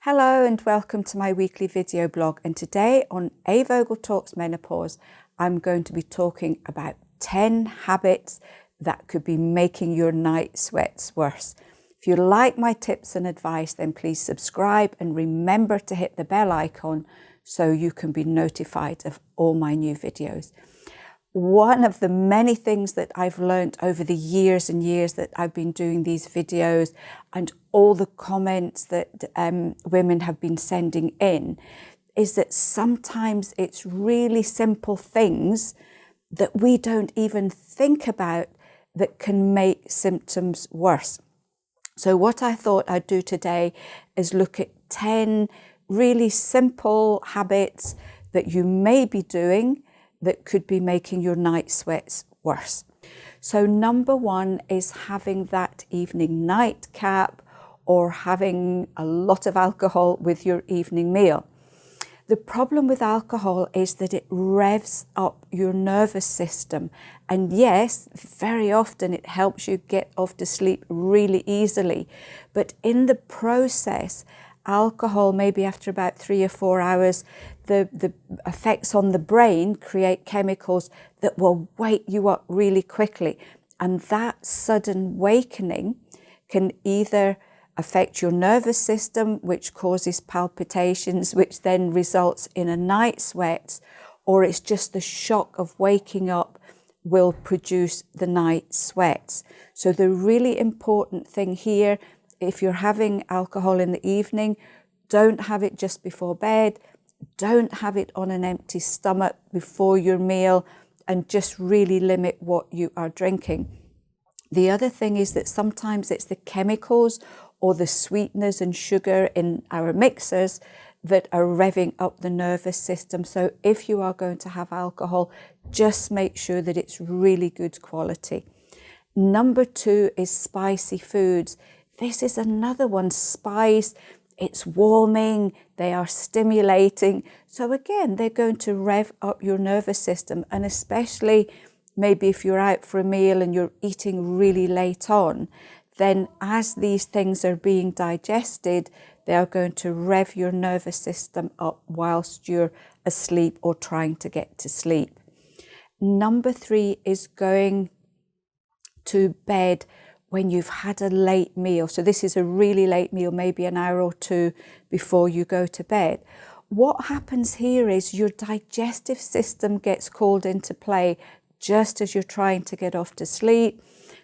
Hello and welcome to my weekly video blog, and today on A Vogel Talks Menopause I'm going to be talking about 10 habits that could be making your night sweats worse. If you like my tips and advice, then please subscribe and remember to hit the bell icon so you can be notified of all my new videos. One of the many things that I've learned over the years and years that I've been doing these videos and all the comments that women have been sending in is that sometimes it's really simple things that we don't even think about that can make symptoms worse. So what I thought I'd do today is look at 10 really simple habits that you may be doing that could be making your night sweats worse. So number one is having that evening nightcap or having a lot of alcohol with your evening meal. The problem with alcohol is that it revs up your nervous system. And yes, very often it helps you get off to sleep really easily. But in the process, alcohol, maybe after about 3 or 4 hours, the effects on the brain create chemicals that will wake you up really quickly. And that sudden wakening can either affect your nervous system, which causes palpitations, which then results in a night sweat, or it's just the shock of waking up will produce the night sweats. So the really important thing here, if you're having alcohol in the evening, don't have it just before bed, don't have it on an empty stomach before your meal, and just really limit what you are drinking. The other thing is that sometimes it's the chemicals or the sweeteners and sugar in our mixers that are revving up the nervous system. So if you are going to have alcohol, just make sure that it's really good quality. Number two is spicy foods. This is another one. Spice, it's warming, they are stimulating. So again, they're going to rev up your nervous system. And especially maybe if you're out for a meal and you're eating really late on, then as these things are being digested, they are going to rev your nervous system up whilst you're asleep or trying to get to sleep. Number three is going to bed when you've had a late meal. So this is a really late meal, maybe an hour or two before you go to bed. What happens here is your digestive system gets called into play just as you're trying to get off to sleep.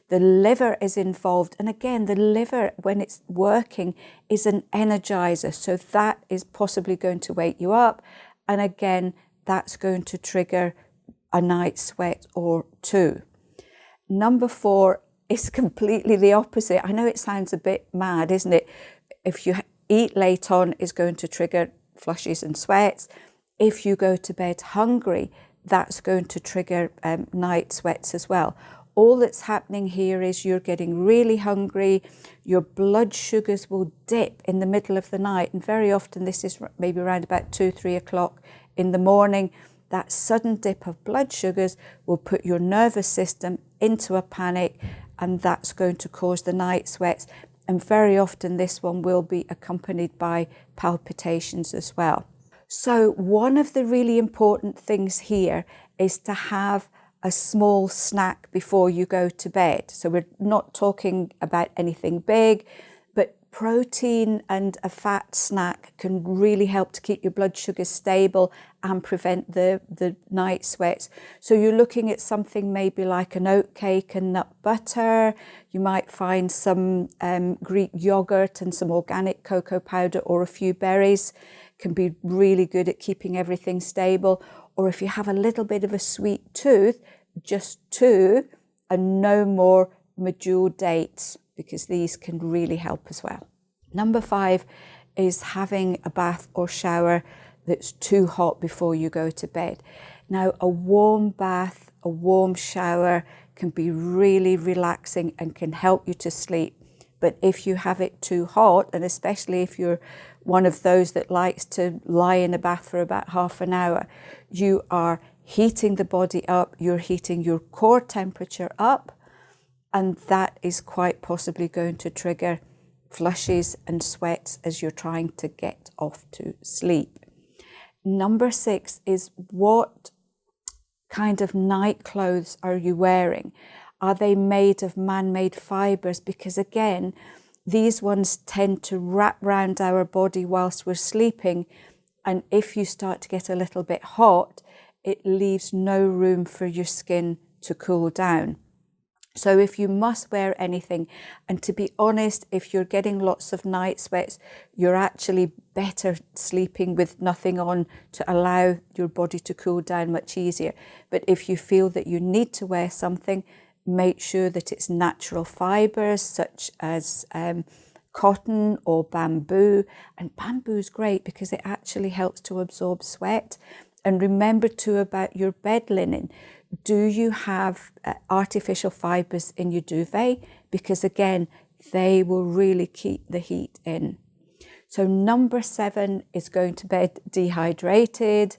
The liver is involved. And again, the liver, when it's working, is an energizer. So that is possibly going to wake you up. And again, that's going to trigger a night sweat or two. Number four is completely the opposite. I know it sounds a bit mad, isn't it? If you eat late on, it's going to trigger flushes and sweats. If you go to bed hungry, that's going to trigger night sweats as well. All that's happening here is you're getting really hungry, your blood sugars will dip in the middle of the night, and very often this is maybe around about 2-3 o'clock in the morning. That sudden dip of blood sugars will put your nervous system into a panic, and that's going to cause the night sweats. And very often this one will be accompanied by palpitations as well. So one of the really important things here is to have a small snack before you go to bed. So we're not talking about anything big, but protein and a fat snack can really help to keep your blood sugar stable and prevent the night sweats. So you're looking at something maybe like an oat cake and nut butter. You might find some Greek yogurt and some organic cocoa powder or a few berries can be really good at keeping everything stable. Or if you have a little bit of a sweet tooth, just 2 and no more medjool dates, because these can really help as well. Number 5 is having a bath or shower that's too hot before you go to bed. Now, a warm bath, a warm shower can be really relaxing and can help you to sleep. But if you have it too hot, and especially if you're one of those that likes to lie in a bath for about half an hour, you are heating the body up, you're heating your core temperature up, and that is quite possibly going to trigger flushes and sweats as you're trying to get off to sleep. Number 6 is, what kind of night clothes are you wearing? Are they made of man-made fibers? Because again, these ones tend to wrap around our body whilst we're sleeping, and if you start to get a little bit hot, it leaves no room for your skin to cool down. So if you must wear anything, and to be honest, if you're getting lots of night sweats, you're actually better sleeping with nothing on to allow your body to cool down much easier. But if you feel that you need to wear something, make sure that it's natural fibers such as cotton or bamboo. And bamboo is great because it actually helps to absorb sweat. And remember too about your bed linen. Do you have artificial fibers in your duvet? Because again, they will really keep the heat in. So number 7 is going to bed dehydrated.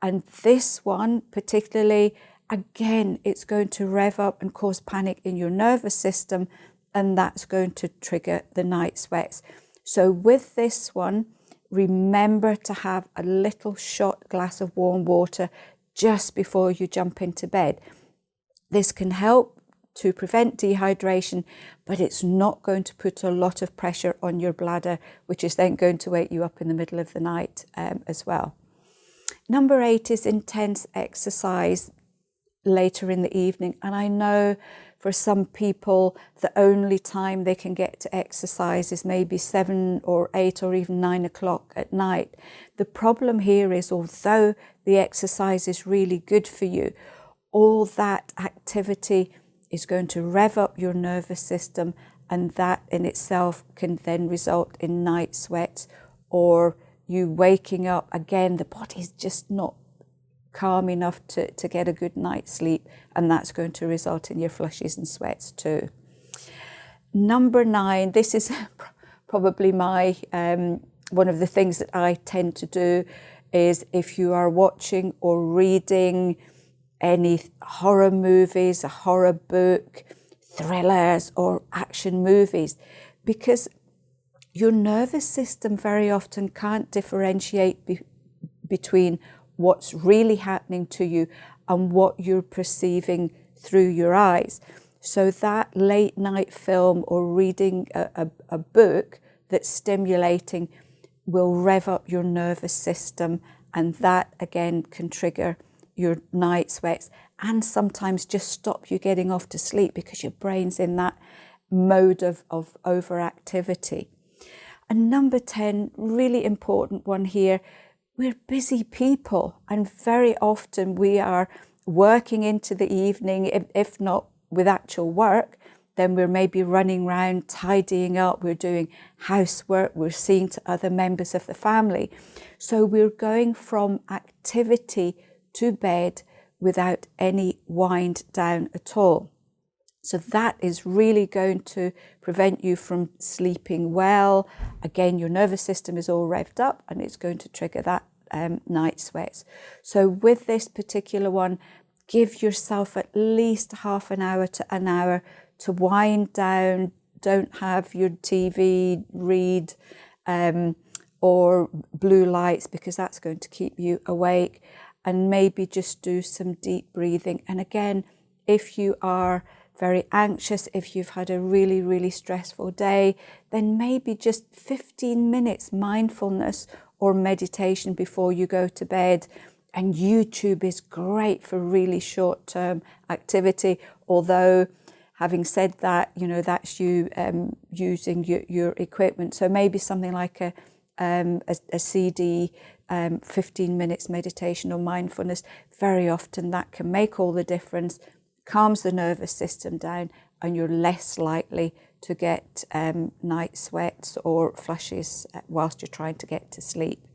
And this one particularly, again, it's going to rev up and cause panic in your nervous system, and that's going to trigger the night sweats. So with this one, remember to have a little shot glass of warm water just before you jump into bed. This can help to prevent dehydration, but it's not going to put a lot of pressure on your bladder, which is then going to wake you up in the middle of the night as well. Number 8 is intense exercise later in the evening. And I know for some people, the only time they can get to exercise is maybe 7 or 8 or even 9 o'clock at night. The problem here is, although the exercise is really good for you, all that activity is going to rev up your nervous system, and that in itself can then result in night sweats, or you waking up again, the body's just not calm enough to get a good night's sleep, and that's going to result in your flushes and sweats too. Number 9, this is probably my one of the things that I tend to do, is if you are watching or reading any horror movies, a horror book, thrillers or action movies, because your nervous system very often can't differentiate between what's really happening to you and what you're perceiving through your eyes. So that late night film or reading a book that's stimulating will rev up your nervous system, and that again can trigger your night sweats and sometimes just stop you getting off to sleep because your brain's in that mode of overactivity. And number 10, really important one here, we're busy people, and very often we are working into the evening, if not with actual work, then we're maybe running around tidying up, we're doing housework, we're seeing to other members of the family. So we're going from activity to bed without any wind down at all. So that is really going to prevent you from sleeping well. Again, your nervous system is all revved up, and it's going to trigger that night sweats. So with this particular one, give yourself at least half an hour to an hour to wind down. Don't have your TV, read, or blue lights, because that's going to keep you awake. And maybe just do some deep breathing. And again, if you are very anxious, if you've had a really, really stressful day, then maybe just 15 minutes mindfulness or meditation before you go to bed. And YouTube is great for really short-term activity, although having said that, you know, that's you using your equipment. So maybe something like a CD, 15 minutes meditation or mindfulness, very often that can make all the difference, calms the nervous system down, and you're less likely to get night sweats or flushes whilst you're trying to get to sleep.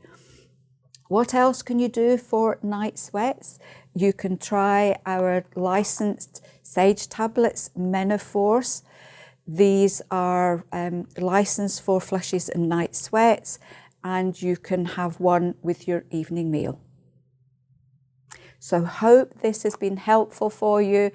What else can you do for night sweats? You can try our licensed sage tablets, Menoforce. These are licensed for flushes and night sweats, and you can have one with your evening meal. So hope this has been helpful for you.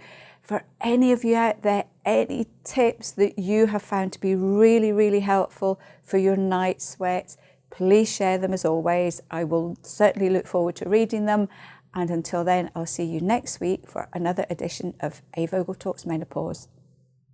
For any of you out there, any tips that you have found to be really, really helpful for your night sweats, please share them as always. I will certainly look forward to reading them. And until then, I'll see you next week for another edition of A Vogel Talks Menopause.